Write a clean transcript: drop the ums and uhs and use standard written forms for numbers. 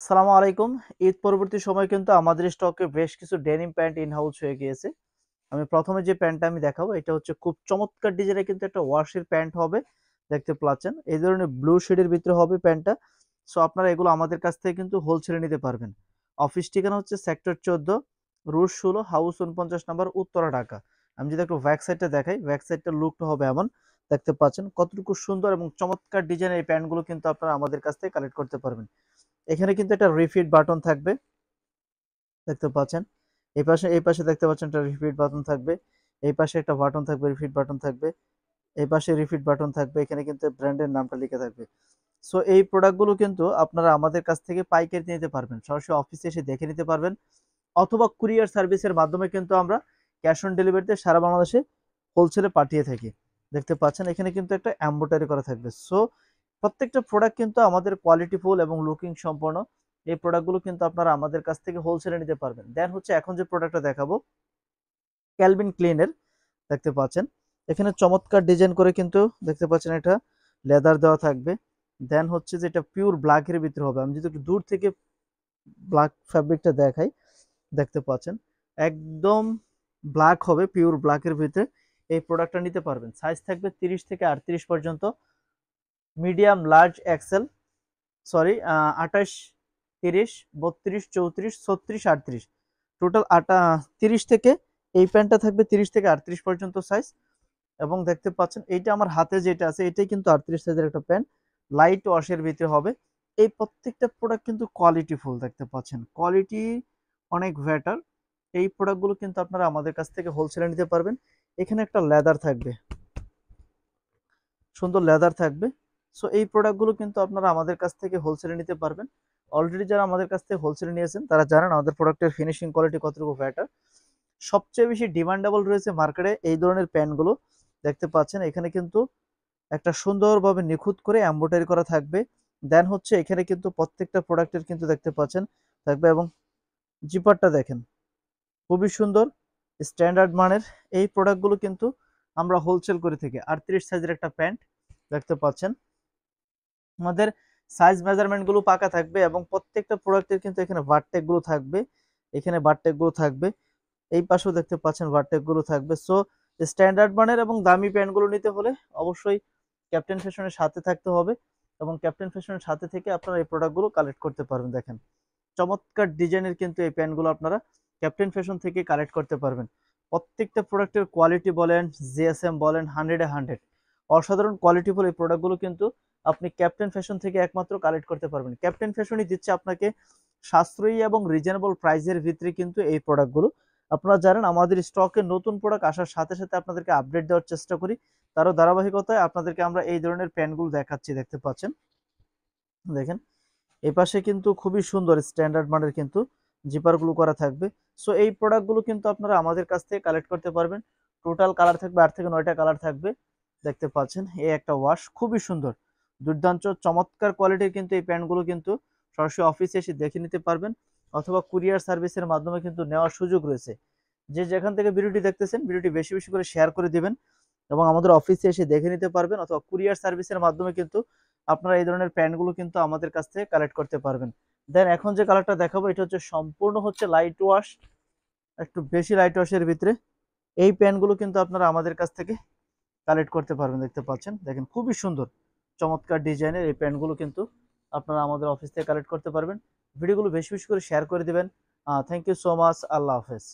আসসালামু আলাইকুম। ঈদ পরবর্তী সময়ে কিন্তু আমাদের স্টকে বেশ কিছু ডেনিম প্যান্ট ইন হাউস হয়ে গিয়েছে। আমি প্রথমে যে প্যান্টটা আমি দেখাবো এটা হচ্ছে খুব চমৎকার ডিজাইনের কিন্তু একটা ওয়াশের প্যান্ট হবে। দেখতে পাচ্ছেন এই ধরনের ব্লু শেডের ভিতরে হবে প্যান্টটা। সো আপনারা এগুলো আমাদের কাছ থেকে কিন্তু হোলসেলে নিতে পারবেন। অফিস ঠিকানা হচ্ছে sector 14, route 16, house 49 number, Uttara, Dhaka. আমি যদি একটু ব্যাক সাইডটা দেখাই, ব্যাক সাইডটার লুকটা হবে এমন। দেখতে পাচ্ছেন কতটুকু সুন্দর এবং চমৎকার ডিজাইনের এই প্যান্টগুলো কিন্তু আপনারা আমাদের কাছ থেকে কালেক্ট করতে পারবেন। এখানে কিন্তু একটা রিপিট বাটন থাকবে, দেখতে পাচ্ছেন। এই পাশে দেখতে পাচ্ছেন একটা রিপিট বাটন থাকবে। এই পাশে একটা বাটন থাকবে, রিপিট বাটন থাকবে। এই পাশে রিপিট বাটন থাকবে। এখানে কিন্তু ব্র্যান্ডের নামটা লিখে থাকবে। সো এই প্রোডাক্টগুলো কিন্তু আপনারা আমাদের কাছ থেকে পাইকারি নিতে পারবেন। সরাসরি অফিসে এসে দেখে নিতে পারবেন। অথবা কুরিয়ার সার্ভিসের মাধ্যমে কিন্তু আমরা ক্যাশ অন ডেলিভারিতে সারা বাংলাদেশে হোলসেলে পাঠিয়ে থাকি। দেখতে পাচ্ছেন এখানে কিন্তু একটা এমব্রয়ডারি করা থাকবে। সো প্রত্যেকটা প্রোডাক্ট কিন্তু আমাদের কোয়ালিটিফুল এবং লুকিং সম্পন্ন। এই প্রোডাক্টগুলো কিন্তু আপনারা আমাদের কাছ থেকে হোলসেলে নিতে পারবেন। দেন হচ্ছে এখন যে প্রোডাক্টটা দেখাবো, ক্যালভিন ক্লিনের। দেখতে পাচ্ছেন এখানে চমৎকার ডিজাইন করে কিন্তু দেখতে পাচ্ছেন এটা লেদার দেওয়া থাকবে। দেন হচ্ছে যে এটা পিওর ব্ল্যাকের ভিতরে হবে। আমি যদি একটু দূর থেকে ব্ল্যাক ফ্যাব্রিকটা দেখাই, দেখতে পাচ্ছেন একদম ব্ল্যাক হবে, পিওর ব্ল্যাকের ভিতরে এই প্রোডাক্টটা নিতে পারবেন। সাইজ থাকবে 30 থেকে 38 পর্যন্ত, medium, large, XL, sorry 28, 30, 32, 34, 36, 38, total 30 থেকে এই প্যান্টটা থাকবে 30 থেকে 38 পর্যন্ত সাইজ। এবং দেখতে পাচ্ছেন এইটা আমার হাতে যেটা আছে এটাই কিন্তু 38 সাইজের একটা প্যান্ট, লাইট ওয়াশের ভিতরে হবে। এই প্রত্যেকটা প্রোডাক্ট কিন্তু কোয়ালিটি ফুল, দেখতে পাচ্ছেন কোয়ালিটি অনেক বেটার। এই প্রোডাক্টগুলো কিন্তু আপনারা আমাদের কাছ থেকে হোলসেলে নিতে পারবেন। এখানে একটা লেদার থাকবে, সুন্দর লেদার থাকবে। সো এই প্রোডাক্টগুলো কিন্তু আপনারা আমাদের কাছ থেকে হোলসেলে নিতে পারবেন। অলরেডি যারা আমাদের কাছ থেকে হোলসেলে নিয়েছেন তারা জানেন আমাদের প্রোডাক্টের ফিনিশিং কোয়ালিটি কতটুকু বেটার। সবচেয়ে বেশি ডিমান্ডেবল রয়েছে মার্কেটে এই ধরনের প্যান্টগুলো। দেখতে পাচ্ছেন এখানে কিন্তু একটা সুন্দরভাবে নিখুঁত করে এমব্রয়ডারি করা থাকবে। দেন হচ্ছে এখানে কিন্তু প্রত্যেকটা প্রোডাক্টের কিন্তু দেখতে পাচ্ছেন থাকবে। এবং জিপারটা দেখেন খুবই সুন্দর, স্ট্যান্ডার্ড মানের। এই প্রোডাক্টগুলো কিন্তু আমরা হোলসেল করে থাকি। 38 সাইজের একটা প্যান্ট, দেখতে পাচ্ছেন আমাদের সাইজ মেজারমেন্ট গুলো পাকা থাকবে। এবং প্রত্যেকটা প্রোডাক্টের কিন্তু এখানে ভার্টেক গুলো থাকবে, এখানে ভার্টেক গুলো থাকবে। এই পাশেও দেখতে পাচ্ছেন ভার্টেক গুলো থাকবে। সো স্ট্যান্ডার্ড মানের এবং দামি প্যান্ট গুলো নিতে হলে অবশ্যই ক্যাপ্টেন ফ্যাশনের সাথে থাকতে হবে। এবং ক্যাপ্টেন ফ্যাশনের সাথে থেকে আপনারা এই প্রোডাক্ট গুলো কালেক্ট করতে পারবেন। দেখেন চমৎকার ডিজাইনের কিন্তু এই প্যান্টগুলো আপনারা ক্যাপ্টেন ফ্যাশন থেকে কালেক্ট করতে পারবেন। প্রত্যেকটা প্রোডাক্টের কোয়ালিটি বলেন, জিএসএম বলেন, 100-এ 100 অসাধারণ কোয়ালিটিফুল এই প্রোডাক্টগুলো কিন্তু আপনি ক্যাপ্টেন ফ্যাশন থেকে একমাত্র কালেক্ট করতে পারবেন। ক্যাপ্টেন ফ্যাশনই দিচ্ছে আপনাকে সাশ্রয়ী এবং রিজনেবল প্রাইসের ভিতরে কিন্তু এই প্রোডাক্টগুলো। আপনারা জানেন আমাদের স্টকে নতুন প্রোডাক্ট আসার সাথে সাথে আপনাদেরকে আপডেট দেওয়ার চেষ্টা করি। তারও ধারাবাহিকতায় আপনাদেরকে আমরা এই ধরনের প্যান্টগুলো দেখাচ্ছি। দেখতে পাচ্ছেন দেখেন এই পাশে কিন্তু খুবই সুন্দর স্ট্যান্ডার্ড মানের কিন্তু জিপার গুলো করা থাকবে। সো এই প্রোডাক্ট গুলো কিন্তু আপনারা আমাদের কাছ থেকে কালেক্ট করতে পারবেন। টোটাল কালার থাকবে 8 থেকে 9টা কালার থাকবে। দেখতে পাচ্ছেন এই একটা ওয়াশ খুবই সুন্দর, দুর্দান্ত চমৎকার কোয়ালিটির কিন্তু এই প্যান্টগুলো কিন্তু সরাসরি অফিসে এসে দেখে নিতে পারবেন। অথবা কুরিয়ার সার্ভিসের মাধ্যমে কিন্তু নেওয়ার সুযোগ রয়েছে। যে যেখান থেকে ভিডিওটি দেখতেছেন ভিডিওটি বেশি বেশি করে শেয়ার করে দিবেন এবং আমাদের অফিসে এসে দেখে নিতে পারবেন। অথবা কুরিয়ার সার্ভিসের মাধ্যমে কিন্তু আপনারা এই ধরনের প্যান্টগুলো কিন্তু আমাদের কাছ থেকে কালেক্ট করতে পারবেন। দেন এখন যে কালারটা দেখাবো এটা হচ্ছে সম্পূর্ণ হচ্ছে লাইট ওয়াশ, একটু বেশি লাইট ওয়াশের ভিতরে এই প্যান্টগুলো কিন্তু আপনারা আমাদের কাছ থেকে কালেক্ট করতে পারবেন। দেখতে পাচ্ছেন দেখেন খুবই সুন্দর চমৎকার ডিজাইনের এই প্যান্টগুলো কিন্তু আপনারা আমাদের অফিস থেকে কালেক্ট করতে পারবেন। ভিডিওগুলো বেশি বেশি করে শেয়ার করে দিবেন। Thank you so much. আল্লাহ হাফেজ।